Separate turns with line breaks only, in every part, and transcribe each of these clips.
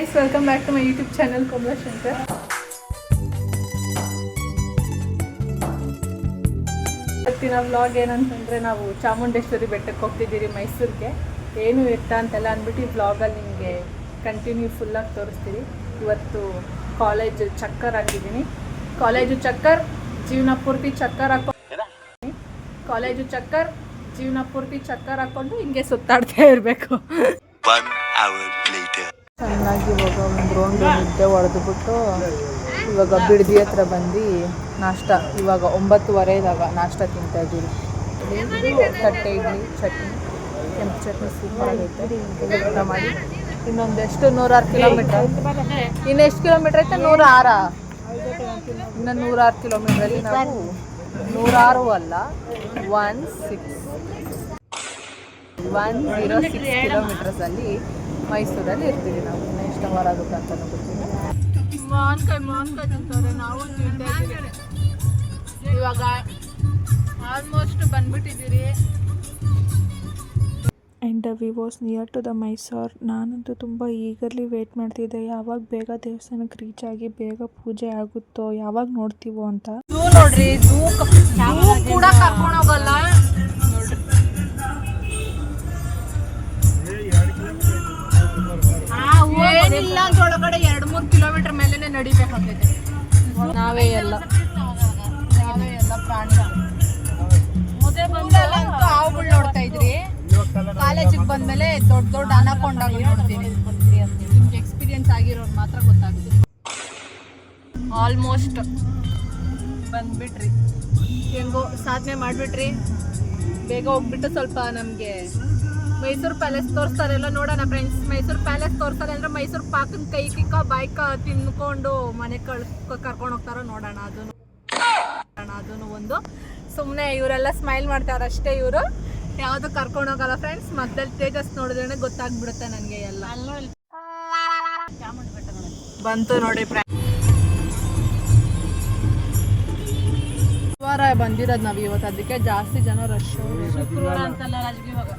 Guys, welcome back to my YouTube channel Komla Shankar. ಇವತ್ತಿನ vlog ಏನಂತಂದರೆ ನಾವು ಚಾಮುಂಡೇಶ್ವರಿ ಬೆಟ್ಟಕ್ಕೆ ಹೋಗ್ತಿದ್ದೀರಿ ಮೈಸೂರಿಗೆ. ಏನು ಎತ್ತ ಅಂತೆಲ್ಲ ಅಂದ್ಬಿಟ್ಟು ಈ ವ್ಲಾಗಲ್ಲಿ ನಿಮಗೆ ಕಂಟಿನ್ಯೂ ಫುಲ್ಲಾಗಿ ತೋರಿಸ್ತೀವಿ. ಇವತ್ತು ಕಾಲೇಜ್ ಚಕ್ಕರ್ ಹಾಕಿದ್ದೀನಿ. ಕಾಲೇಜು ಚಕ್ಕರ್ ಜೀವನ ಪೂರ್ತಿ ಚಕ್ಕರ್ ಹಾಕ್ಕೊಂಡು ಹಿಂಗೆ ಸುತ್ತಾಡ್ತಾ ಇರಬೇಕು. ಚೆನ್ನಾಗಿ ಇವಾಗ ಒಂದು ರೌಂಡು ನಿದ್ದೆ ಹೊಡೆದ್ಬಿಟ್ಟು ಇವಾಗ ಬಿಡದಿ ಹತ್ರ ಬಂದು ನಾಷ್ಟ, ಇವಾಗ 9:15 ನಾಷ್ಟ ತಿಂತಾ ಇದ್ದೀವಿ. ತಟ್ಟೆ ಇಡ್ಲಿ, ಚಟ್ನಿ, ಕೆಂಪು ಚಟ್ನಿ ಸೂಪರ್ ಆಗೈತೆ. ಊಟ ಮಾಡಿ ಇನ್ನೊಂದೆಷ್ಟು 106 ಕಿಲೋಮೀಟ್ರ್. ಇನ್ನೆಷ್ಟು ಕಿಲೋಮೀಟ್ರ್ ಐತೆ? 106. ಇನ್ನು 106 ಕಿಲೋಮೀಟ್ರಲ್ಲಿ ನಾವು 106 ಅಲ್ಲ 106 ಕಿಲೋಮೀಟರ್ಸಲ್ಲಿ ಮೈಸೂರಲ್ಲಿ ಇರ್ತೀವಿ ನಾವು. ಎಷ್ಟು ಅವರ್ ಆಗುತ್ತೆ ಅಂತ ಗೊತ್ತಿಲ್ಲ. ನಾವು ಇವಾಗ ಆಲ್ಮೋಸ್ಟ್ ಬಂದ್ಬಿಟ್ಟಿದ್ದೀರಿ.
And we was near to the Mysore. ನಾನಂತೂ ತುಂಬ ಈಗರ್ಲಿ ವೇಟ್ ಮಾಡ್ತಿದ್ದೆ, ಯಾವಾಗ ಬೇಗ ದೇವಸ್ಥಾನಕ್ಕೆ ರೀಚ್ ಆಗಿ ಬೇಗ ಪೂಜೆ ಆಗುತ್ತೋ, ಯಾವಾಗ ನೋಡ್ತೀವೋ ಅಂತ.
ನೋಡ್ರಿ ಕೂಡ ಕರ್ಕೊಂಡು ಹೋಗಲ್ಲ ಏನಿಲ್ಲ, ಒಳಗಡೆ 2-3 ಕಿಲೋಮೀಟರ್ ಮೇಲೆನೆ ನಡಿಬೇಕಾಗೈತೆ. ನಾವೇ ಎಲ್ಲ ಪ್ರಾಣಿ ಹಾವುಗಳು ನೋಡ್ತಾ ಇದ್ರಿ. ಕಾಲೇಜಿಗೆ ಬಂದ್ಮೇಲೆ ದೊಡ್ಡ ಅನಕೊಂಡಾಗ ನೋಡ್ತೀನಿ. ನಿಮ್ಗೆ ಎಕ್ಸ್ಪೀರಿಯನ್ಸ್ ಆಗಿರೋರು ಮಾತ್ರ ಗೊತ್ತಾಗುತ್ತೆ. ಆಲ್ಮೋಸ್ಟ್ ಬಂದ್ಬಿಟ್ರಿ, ಹೆಂಗೋ ಸಾಧನೆ ಮಾಡಿಬಿಟ್ರಿ. ಬೇಗ ಹೋಗ್ಬಿಟ್ಟು ಸ್ವಲ್ಪ ನಮಗೆ ಮೈಸೂರು ಪ್ಯಾಲೇಸ್ ತೋರಿಸ್ತಾರೆಲ್ಲ ನೋಡೋಣ ಫ್ರೆಂಡ್ಸ್. ಮೈಸೂರು ಪ್ಯಾಲೇಸ್ ತೋರಿಸ್ತಾರೆ ಅಂದರೆ ಮೈಸೂರು ಪಾಕನ ಕೈ ಕಿಕ್ಕ ಬೈಕ್ ತಿನ್ಕೊಂಡು ಮನೆ ಕರ್ಕೊಂಡು ಹೋಗ್ತಾರೋ ನೋಡೋಣ. ಅದನ್ನು ಒಂದು ಸುಮ್ಮನೆ ಇವರೆಲ್ಲ ಸ್ಮೈಲ್ ಮಾಡ್ತಾರೆ ಅಷ್ಟೇ. ಇವರು ಯಾವುದು ಕರ್ಕೊಂಡು ಹೋಗಲ್ಲ ಫ್ರೆಂಡ್ಸ್. ಮಧ್ಯದಲ್ಲಿ ತೇಜಸ್ ನೋಡಿದ್ರೆ ಗೊತ್ತಾಗ್ಬಿಡುತ್ತೆ ನನಗೆ ಎಲ್ಲ. ಬಂತು ನೋಡಿ ಫ್ರೆಂಡ್ಸ್, ಶುಕ್ರವಾರ ಬಂದಿರೋದು ನಾವು ಇವತ್ತು, ಅದಕ್ಕೆ ಜಾಸ್ತಿ ಜನ ರಶ್. ಶುಕ್ರವಾರ ಅಂತಲ್ಲ ರಾಜಕೀಯ, ಇವಾಗ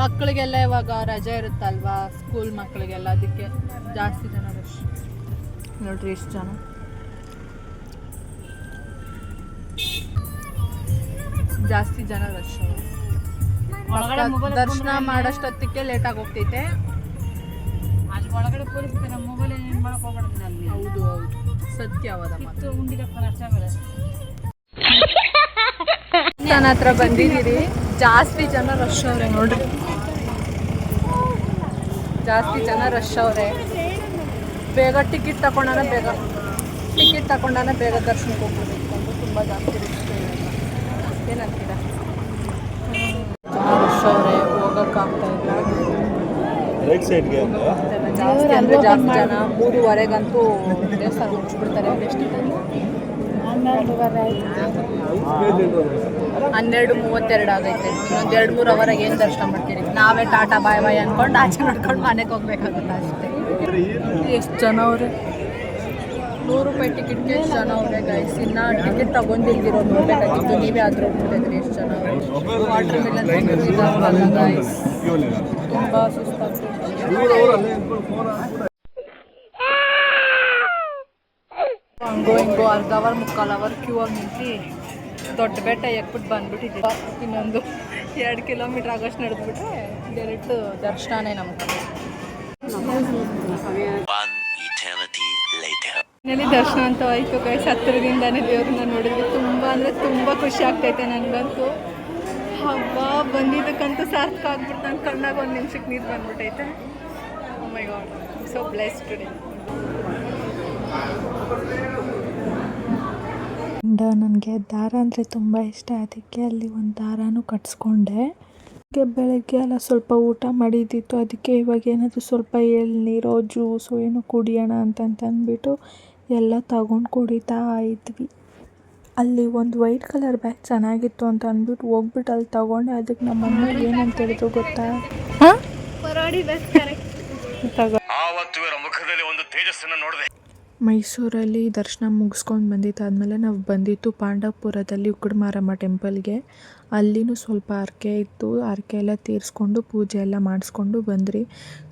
ಮಕ್ಕಳಿಗೆಲ್ಲ ಇವಾಗ ರಜೆ ಇರುತ್ತಲ್ವಾ, ಸ್ಕೂಲ್ ಮಕ್ಕಳಿಗೆಲ್ಲ, ಅದಕ್ಕೆ ಜಾಸ್ತಿ ಜನ ರಶ್. ನೋಡ್ರಿ ಎಷ್ಟು ಜನ. ಜಾಸ್ತಿ ಜನ ರಶ್. ದರ್ಶನ ಮಾಡೋಷ್ಟೊತ್ತಿಗೆ ಲೇಟಾಗಿ ಹೋಗ್ತೈತೆ. ಒಳಗಡೆ ಪೊಲೀಸ್ ಮೊಬೈಲ್ ಏನು ಮಾಡಕ್ ಹೋಗ್ಬಿಡ್ತೀನಿ ಅಲ್ಲಿ. ಹೌದು ಸತ್ಯವಾದ ಮಾತು. ದೇವಸ್ಥಾನ ಹತ್ರ ಬಂದಿದ್ದೀರಿ. ಜಾಸ್ತಿ ಜನ ರಶ್ ಅವ್ರೆ ನೋಡ್ರಿ, ಜಾಸ್ತಿ ಜನ ರಶ್ ಅವ್ರೆ. ಬೇಗ ಟಿಕೆಟ್ ತಗೊಂಡಾನ ಬೇಗ ದರ್ಶನಕ್ಕೆ ಹೋಗ್ಬೇಕು ಅಂತ ತುಂಬ ಜಾಸ್ತಿ ರಶ್ ಏನಂತೀರ. ಜನ ರಶ್ ಅವ್ರೆ, ಹೋಗೋಕ್ಕಾಗ್ತಾ ಇಲ್ಲ. ಜಾಸ್ತಿ ಅಂದರೆ ಜಾಸ್ತಿ ಜನ. 3:15ಗಂತೂ ದೇವಸ್ಥಾನ ಮುಗಿಸ್ಬಿಡ್ತಾರೆ. ಎಷ್ಟು 12:32 ಆಗೈತೆ. ಇನ್ನೊಂದು 2-3 ಅವರಾಗ ಏನು ದರ್ಶನ ಮಾಡ್ತೀರಿ. ನಾವೇ ಟಾಟಾ ಬಾಯ್ ಬಾಯ್ ಅಂದ್ಕೊಂಡು ಆಚೆ ನೋಡ್ಕೊಂಡು ಮನೆಗೆ ಹೋಗ್ಬೇಕಾಗುತ್ತೆ ಅಷ್ಟೇ. ಎಷ್ಟು ಜನ ಅವ್ರೆ, 100 ರೂಪಾಯಿ ಟಿಕೆಟ್ಗೆ ಎಷ್ಟು ಜನ ಅವ್ರೆ ಗೈಸ್. ಇನ್ನು ಟಿಕೆಟ್ ತಗೊಂಡಿಲ್ದಿರೋ ನೋಡ್ಬೇಕಾಗಿತ್ತು. ನೀವೇ ಆದರೂ ನೋಡ್ತಿದ್ರಿ ಎಷ್ಟು ಜನ ಅವ್ರೆ. ವಾಟರ್ ಮಿಲನ್ ಇದಾಗಲ್ಲ ಗೈಸ್, ತುಂಬ ಸುಸ್ತಾಗ್ತದೆ. ಹಂಗೋ ಅರ್ಧ ಅವರ್ 3/4 ಅವರ್ ಕ್ಯೂ ಆಗಿ ನಿಂತು ದೊಡ್ಡ ಬೆಟ್ಟ ಎಕ್ಬಿಟ್ಟು ಬಂದ್ಬಿಟ್ಟಿದ್ದೀವಿ. ಇನ್ನೊಂದು 2 ಕಿಲೋಮೀಟ್ರ್ ಆಗೋಷ್ಟು ನಡೆದ್ಬಿಟ್ರೆ ಡೈರೆಕ್ಟ್ ದರ್ಶನನೇ ನಮ್ಗೆ. ಇಲ್ಲಿ ದರ್ಶನ ಅಂತ ಆಯಿತು ಗೈಸ್. ಹತ್ತಿರದಿಂದಾನೇ ದೇವ್ರನ್ನ ನೋಡಿದ್ವಿ. ತುಂಬ ಅಂದರೆ ತುಂಬ ಖುಷಿ ಆಗ್ತೈತೆ ನನಗಂತೂ. ಹಬ್ಬ ಬಂದಿದ್ದಕ್ಕಂತೂ ಸಾರ್ಥಕ ಆಗ್ಬಿಟ್ಟು ನನ್ನ ಕಣ್ಣಾಗ 1 ನಿಮಿಷಕ್ಕೆ ನೀರು ಬಂದ್ಬಿಟ್ಟೈತೆ. ಓ ಮೈ ಗಾಡ್, ಸೊ ಬ್ಲೆಸ್ಡ್ ಟುಡೇ.
ನನಗೆ ದಾರ ಅಂದರೆ ತುಂಬ ಇಷ್ಟ, ಅದಕ್ಕೆ ಅಲ್ಲಿ ಒಂದು ದಾರನೂ ಕಟ್ಸ್ಕೊಂಡೆ. ಬೆಳಗ್ಗೆ ಎಲ್ಲ ಸ್ವಲ್ಪ ಊಟ ಮಾಡಿದ್ದಿತ್ತು, ಅದಕ್ಕೆ ಇವಾಗ ಏನಾದರೂ ಸ್ವಲ್ಪ ಎಳ್ನೀರೋ ಜ್ಯೂಸು ಏನೋ ಕುಡಿಯೋಣ ಅಂತಂದ್ಬಿಟ್ಟು ಎಲ್ಲ ತಗೊಂಡು ಕುಡಿತಾ ಇದ್ವಿ. ಅಲ್ಲಿ ಒಂದು ವೈಟ್ ಕಲರ್ ಬ್ಯಾಗ್ ಚೆನ್ನಾಗಿತ್ತು ಅಂತ ಅಂದ್ಬಿಟ್ಟು ಹೋಗ್ಬಿಟ್ಟು ಅಲ್ಲಿ ತಗೊಂಡೆ. ಅದಕ್ಕೆ ನಮ್ಮಮ್ಮ ಏನಂತ ಹೇಳಿದ್ರು ಗೊತ್ತಾ, ಮೈಸೂರಲ್ಲಿ ದರ್ಶನ ಮುಗಿಸ್ಕೊಂಡು ಬಂದಿದ್ದಾದಮೇಲೆ ನಾವು ಬಂದಿತ್ತು ಪಾಂಡವಪುರದಲ್ಲಿ ಉಕ್ಕಡಮಾರಮ್ಮ ಟೆಂಪಲ್ಗೆ. ಅಲ್ಲಿನೂ ಸ್ವಲ್ಪ ಹರಕೆ ಇತ್ತು, ಹರಕೆ ಎಲ್ಲ ತೀರಿಸ್ಕೊಂಡು ಪೂಜೆ ಎಲ್ಲ ಮಾಡಿಸ್ಕೊಂಡು ಬಂದ್ರಿ.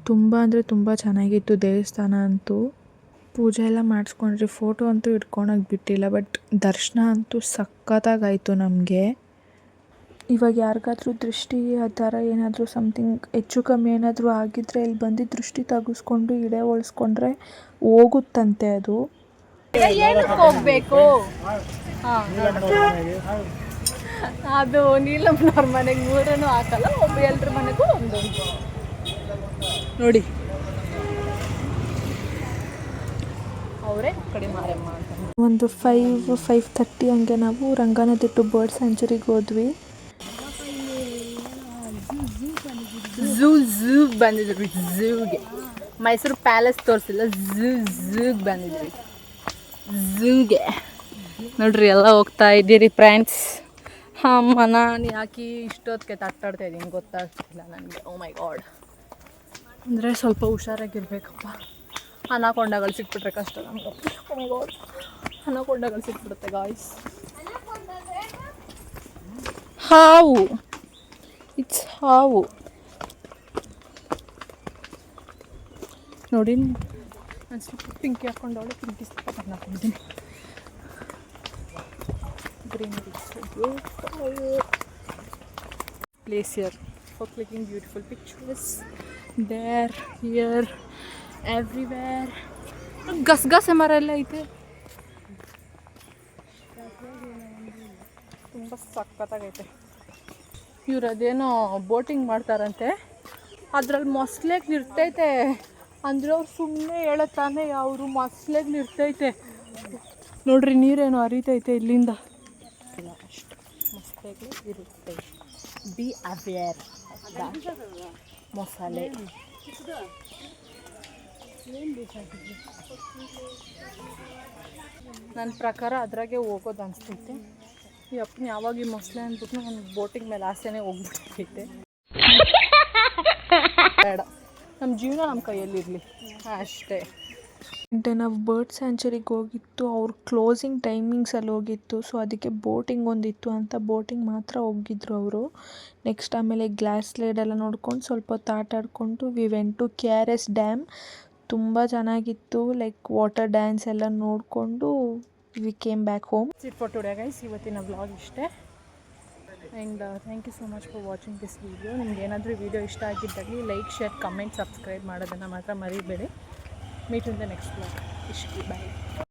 ತುಂಬ ಅಂದರೆ ತುಂಬ ಚೆನ್ನಾಗಿತ್ತು ದೇವಸ್ಥಾನ ಅಂತೂ. ಪೂಜೆ ಎಲ್ಲ ಮಾಡಿಸ್ಕೊಂಡ್ರಿ, ಫೋಟೋ ಅಂತೂ ಇಟ್ಕೊಳಕ್ಕೆ ಬಿಟ್ಟಿಲ್ಲ. ಬಟ್ ದರ್ಶನ ಅಂತೂ ಸಖತ್ತಾಗಾಯಿತು ನಮಗೆ. ಇವಾಗ ಯಾರಿಗಾದ್ರೂ ದೃಷ್ಟಿ ಆ ಥರ ಏನಾದರೂ ಸಮಥಿಂಗ್ ಹೆಚ್ಚು ಕಮ್ಮಿ ಏನಾದರೂ ಆಗಿದ್ದರೆ ಇಲ್ಲಿ ಬಂದು ದೃಷ್ಟಿ ತೆಗೆಸ್ಕೊಂಡು ಇಡೆ ಒಳಿಸ್ಕೊಂಡ್ರೆ ಹೋಗುತ್ತಂತೆ ಅದು.
ಏನಕ್ಕೆ ಹೋಗ್ಬೇಕು? ಅದು ನೀಲಮ್ಮನವ್ರ ಮನೆಗೆ 3 ಹಾಕಲ್ಲ, ಒಬ್ಬ ಎಲ್ರ ಮನೆಗೂ ಒಂದೊಂದು. ನೋಡಿ ಅವರೇ ಕಡೆ ಮಾರಮ್ಮ ಅಂತ.
ಒಂದು 5:30 ಹಂಗೆ ನಾವು ರಂಗನತಿಟ್ಟು ಬರ್ಡ್ ಸ್ಯಾಂಚುರಿಗೆ ಹೋದ್ವಿ.
ಝೂಗೆ ಬಂದಿದ್ವಿ. ಝೂಗೆ ಮೈಸೂರು ಪ್ಯಾಲೇಸ್ ತೋರಿಸಿಲ್ಲ, ಝೂಗೆ ಬಂದಿದ್ವಿ. ಝೂಗೆ ನೋಡ್ರಿ ಎಲ್ಲ ಹೋಗ್ತಾ ಇದ್ದೀರಿ ಫ್ರೆಂಡ್ಸ್. ಅಮ್ಮ ನಾನು ಯಾಕೆ ಇಷ್ಟೊತ್ತಿಗೆ ತಟ್ಟಾಡ್ತಾ ಇದ್ದೀನಿ ಗೊತ್ತಾಗ್ತಿಲ್ಲ ನನಗೆ. ಓ ಮೈ ಗಾಡ್. ಅಂದರೆ ಸ್ವಲ್ಪ ಹುಷಾರಾಗಿರ್ಬೇಕಪ್ಪ. ಅನಾಕೊಂಡಗಳು ಸಿಕ್ಬಿಟ್ರೆ ಕಷ್ಟ ನಮ್ಗೆ. ಓ ಮೈ ಗಾಡ್, ಅನಾಕೊಂಡಗಳು ಸಿಕ್ಬಿಡುತ್ತೆ ಗಾಯ್ಸ್. ಹಾವು, ಇಟ್ಸ್ ಹಾವು ನೋಡಿ. ನಾನು ಸ್ವಲ್ಪ ಪಿಂಕಿ ಹಾಕ್ಕೊಂಡವಳೆ, ಪಿಂಕಿ ಸ್ವಲ್ಪ ಹಾಕೊಂಡಿದ್ದೀನಿ. greenery, so beautiful place here for clicking beautiful pictures. There, here, everywhere. ಗಸಗಸೆ ಮರ ಎಲ್ಲ ಐತೆ, ತುಂಬ ಸಖತ್ತಾಗೈತೆ. ಇವ್ರು ಅದೇನೋ ಬೋಟಿಂಗ್ ಮಾಡ್ತಾರಂತೆ, ಅದ್ರಲ್ಲಿ ಮೊಸಳೆಗೆ ನಿರ್ತೈತೆ ಅಂದರೆ ಅವ್ರು ಸುಮ್ಮನೆ ಹೇಳತ್ತಾನೆ. ಅವರು ಮೊಸಳೆಗೆ ನಿರ್ತೈತೆ ನೋಡ್ರಿ, ನೀರೇನೋ ಹರಿತೈತೆ ಇಲ್ಲಿಂದ. ಅಷ್ಟು ಮೊಸಳೆಗಳು ಇರುತ್ತೆ. ಬಿ ಅವೇರ್ ಮೊಸಳೆ. ನನ್ನ ಪ್ರಕಾರ ಅದ್ರಾಗೆ ಹೋಗೋದು ಅನಿಸ್ತೈತೆ. ಈ ಅಪ್ಪನ ಯಾವಾಗ ಈ ಮೊಸಳೆ ಅಂದ್ಬಿಟ್ಟು ನನ್ನ ಬೋಟಿಂಗ್ ಮೇಲೆ ಆಸೆನೇ ಹೋಗ್ಬಿಟ್ಟೈತೆ. ಬೇಡ, ನಮ್ಮ ಜೀವನ ನಮ್ಮ ಕೈಯಲ್ಲಿರಲಿ ಅಷ್ಟೇ.
ನಾವು ಬರ್ಡ್ ಸ್ಯಾಂಚುರಿಗೆ ಹೋಗಿತ್ತು, ಅವ್ರ ಕ್ಲೋಸಿಂಗ್ ಟೈಮಿಂಗ್ಸಲ್ಲಿ ಹೋಗಿತ್ತು. ಸೊ ಅದಕ್ಕೆ ಬೋಟಿಂಗ್ ಒಂದಿತ್ತು ಅಂತ ಬೋಟಿಂಗ್ ಮಾತ್ರ ಹೋಗಿದ್ರು ಅವರು. ನೆಕ್ಸ್ಟ್ ಆಮೇಲೆ ಗ್ಲಾಸ್ ಸ್ಲೈಡ್ ಎಲ್ಲ ನೋಡ್ಕೊಂಡು ಸ್ವಲ್ಪ ಹೊತ್ತು ಆಟ ಆಡಿಕೊಂಡು we went to KRS dam. ತುಂಬ ಚೆನ್ನಾಗಿತ್ತು, ಲೈಕ್ ವಾಟರ್ ಡ್ಯಾನ್ಸ್ ಎಲ್ಲ ನೋಡಿಕೊಂಡು we came back home.
It for today guys. ಇವತ್ತಿನ ವ್ಲಾಗ್ ಇಷ್ಟೇ. And thank you so much for watching this video. ನಿಮ್ಗೆ ಏನಾದರೂ ವೀಡಿಯೋ ಇಷ್ಟ ಆಗಿದ್ದಲ್ಲಿ ಲೈಕ್, ಶೇರ್, ಕಮೆಂಟ್, ಸಬ್ಸ್ಕ್ರೈಬ್ ಮಾಡೋದನ್ನು ಮಾತ್ರ ಮರಿಬೇಡಿ. Meet in the next vlog. Bye.